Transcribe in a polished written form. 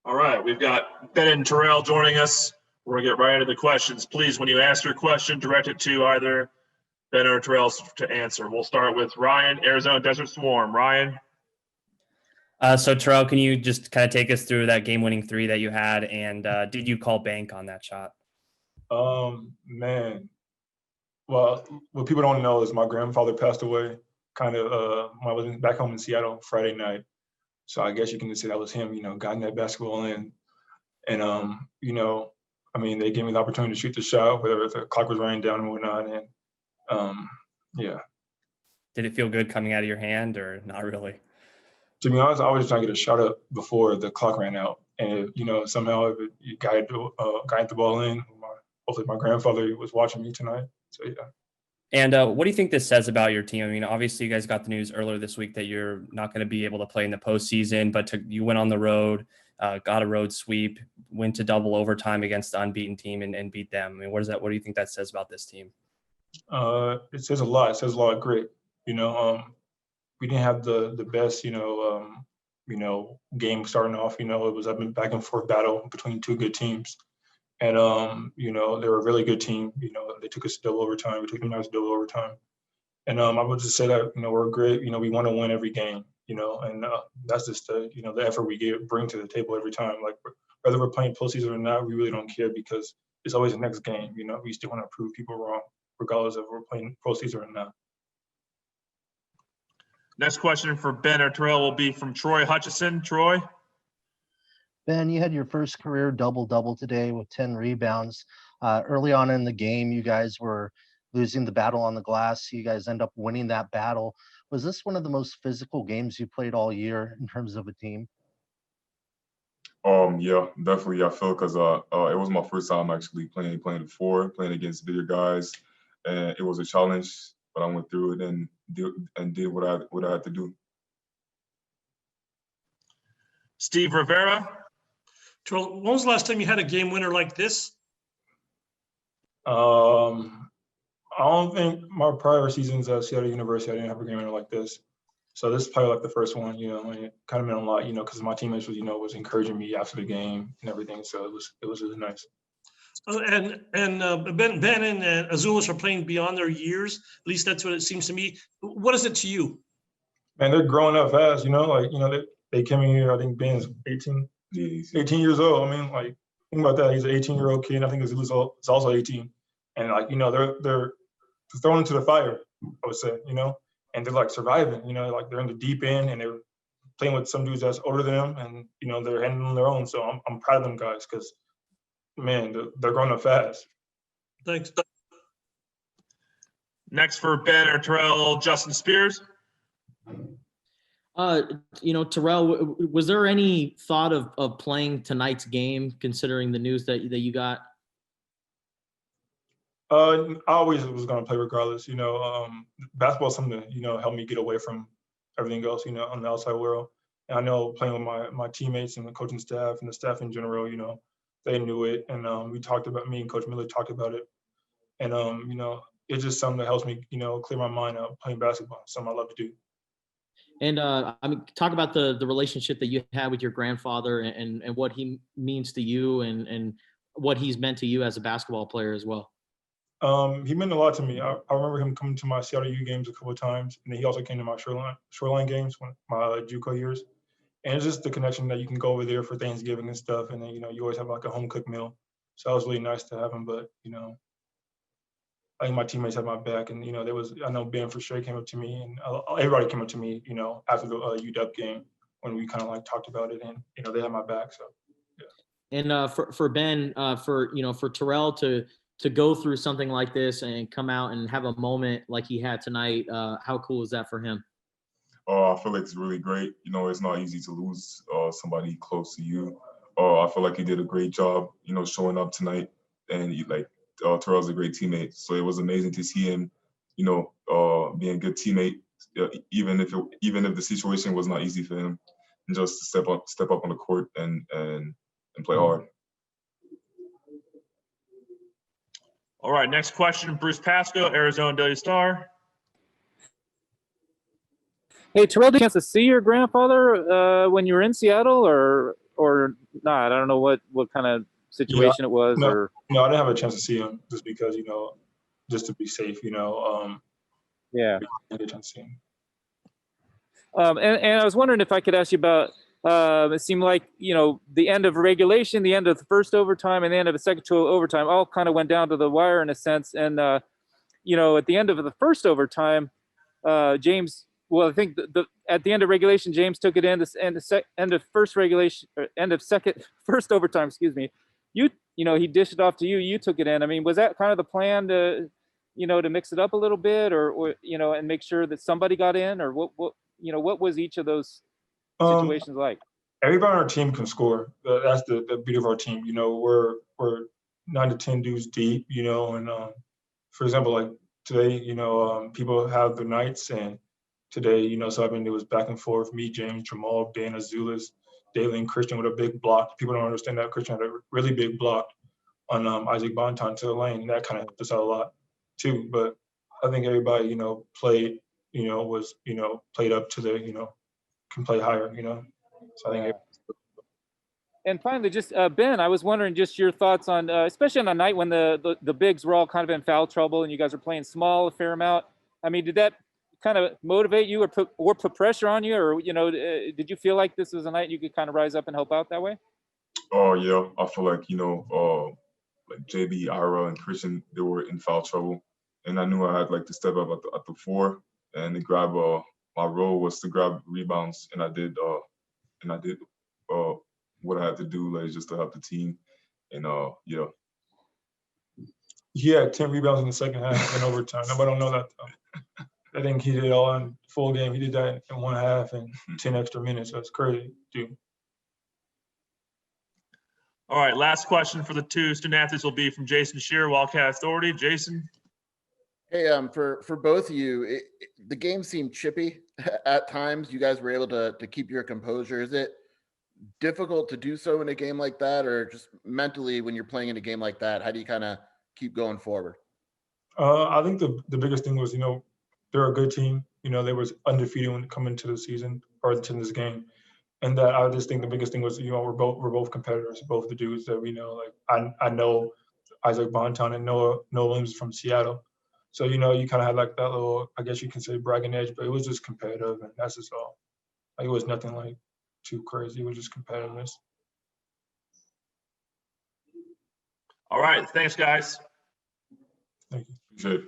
All right, we've got Ben and Terrell joining us. We're going to get right into the questions. Please, when you ask your question, direct it to either Ben or Terrell to answer. We'll start with Ryan, Arizona Desert Swarm. Ryan? So, Terrell, can you just kind of take us through that game-winning three that you had, and did you call bank on that shot? Man. Well, what people don't know is my grandfather passed away kind of when I was back home in Seattle Friday night. So I guess you can just say that was him, guiding that basketball in. And, they gave me the opportunity to shoot the shot, whether the clock was running down and whatnot. And, yeah. Did it feel good coming out of your hand or not really? To be honest, I was just trying to get a shot up before the clock ran out. And, somehow you guided the ball in. Hopefully my grandfather was watching me tonight. So, yeah. And what do you think this says about your team? I mean, obviously you guys got the news earlier this week that you're not going to be able to play in the postseason, but you went on the road, got a road sweep, went to double overtime against the unbeaten team and beat them. I mean, what do you think that says about this team? It says a lot. It says a lot of grit. We didn't have the best, game starting off. It was a back and forth battle between two good teams. And, they were a really good team. They took us to double overtime. We took them out to double overtime. And I would just say that, we're great. We want to win every game, and that's just the effort we bring to the table every time. Like, whether we're playing postseason or not, we really don't care because it's always the next game. We still want to prove people wrong, regardless of if we're playing postseason or not. Next question for Ben or Terrell will be from Troy Hutchison. Troy? Ben, you had your first career double-double today with 10 rebounds. Early on in the game, you guys were losing the battle on the glass. You guys end up winning that battle. Was this one of the most physical games you played all year in terms of a team? Yeah, definitely. I feel because it was my first time actually playing the four, playing against bigger guys, and it was a challenge. But I went through it and did what I had to do. Steve Rivera. When was the last time you had a game winner like this? I don't think my prior seasons at Seattle University, I didn't have a game winner like this. So this is probably like the first one, and it kind of meant a lot, because my teammates was encouraging me after the game and everything. So it was really nice. And Ben and Azulis are playing beyond their years. At least that's what it seems to me. What is it to you? Man, they're growing up fast. They came in here. I think Ben's 18 years old. I mean, like, think about that. He's an 18-year-old kid. I think Azulis is also 18, and they're thrown into the fire. I would say, and they're like surviving. Like they're in the deep end, and they're playing with some dudes that's older than them, and they're handling their own. So I'm proud of them guys because, man, they're growing up fast. Thanks. Next for Ben or Terrell, Justin Spears. Terrell, was there any thought of playing tonight's game, considering the news that you got? I always was going to play regardless. Basketball is something to help me get away from everything else. On the outside world. And I know playing with my teammates and the coaching staff and the staff in general. They knew it, and we talked about. Me and Coach Miller talked about it, and it's just something that helps me clear my mind out playing basketball. Something I love to do. And talk about the relationship that you had with your grandfather and what he means to you and what he's meant to you as a basketball player as well. He meant a lot to me. I remember him coming to my Seattle U games a couple of times, and then he also came to my Shoreline games, my JUCO years. And it's just the connection that you can go over there for Thanksgiving and stuff, and then you always have like a home cooked meal. So that was really nice to have him. But I think my teammates had my back, and I know Ben for sure came up to me, and everybody came up to me, after the UW game when we kind of like talked about it, and they had my back. So yeah. And for Ben, for Terrell to go through something like this and come out and have a moment like he had tonight, how cool is that for him? I feel like it's really great. It's not easy to lose somebody close to you. I feel like he did a great job, showing up tonight, and Terrell's a great teammate. So it was amazing to see him, being a good teammate, even if the situation was not easy for him, and just to step up on the court and play hard. All right, next question, Bruce Pasco, Arizona Daily Star. Hey, Terrell, did you get a chance to see your grandfather when you were in Seattle, or not. I don't know what kind of situation it was, no, or no, I didn't have a chance to see him just because, just to be safe, yeah. I didn't get a chance to see him. And I was wondering if I could ask you about. It seemed like the end of regulation, the end of the first overtime, and the end of the second overtime all kind of went down to the wire in a sense. And at the end of the first overtime, James. Well, I think at the end of regulation, James took it in. End of first regulation, or end of first overtime. Excuse me. He dished it off to you. You took it in. I mean, was that kind of the plan to mix it up a little bit, or and make sure that somebody got in, or what what was each of those situations like? Everybody on our team can score. That's the beauty of our team. We're 9 to 10 dudes deep. And for example, like today, people have their nights, and today, so it was back and forth. Me, James, Jamal, Ben, Azulis, Daly, and Christian with a big block. People don't understand that Christian had a really big block on Isaac Bonton to the lane. And that kind of helped us out a lot too. But I think everybody, played, was, played up to the, can play higher, So I think. And finally, just Ben, I was wondering just your thoughts on, especially on a night when the bigs were all kind of in foul trouble and you guys are playing small a fair amount. I mean, did that kind of motivate you or put pressure on you, or did you feel like this was a night you could kind of rise up and help out that way? Oh yeah, I feel like like JB, Ira, and Christian, they were in foul trouble, and I knew I had like to step up at the 4 and to grab. My role was to grab rebounds, and I did what I had to do, like just to help the team, and yeah. He had 10 rebounds in the second half in overtime. Nobody don't know that though. I think he did it all in full game. He did that in one half and 10 extra minutes. That's crazy, dude. All right, last question for the two student athletes will be from Jason Shearer, Wildcat Authority. Jason. Hey, for both of you, the game seemed chippy at times. You guys were able to keep your composure. Is it difficult to do so in a game like that, or just mentally when you're playing in a game like that, how do you kind of keep going forward? I think the biggest thing was, they're a good team. They was undefeated when coming to the season or to this game. And that I just think the biggest thing was, we're both competitors, both the dudes that we know. Like I know Isaac Bonton and Noah Williams from Seattle. So, you kind of had like that little, I guess you can say bragging edge, but it was just competitive, and that's just all. Like it was nothing like too crazy. It was just competitiveness. All right, thanks guys. Thank you. Appreciate it.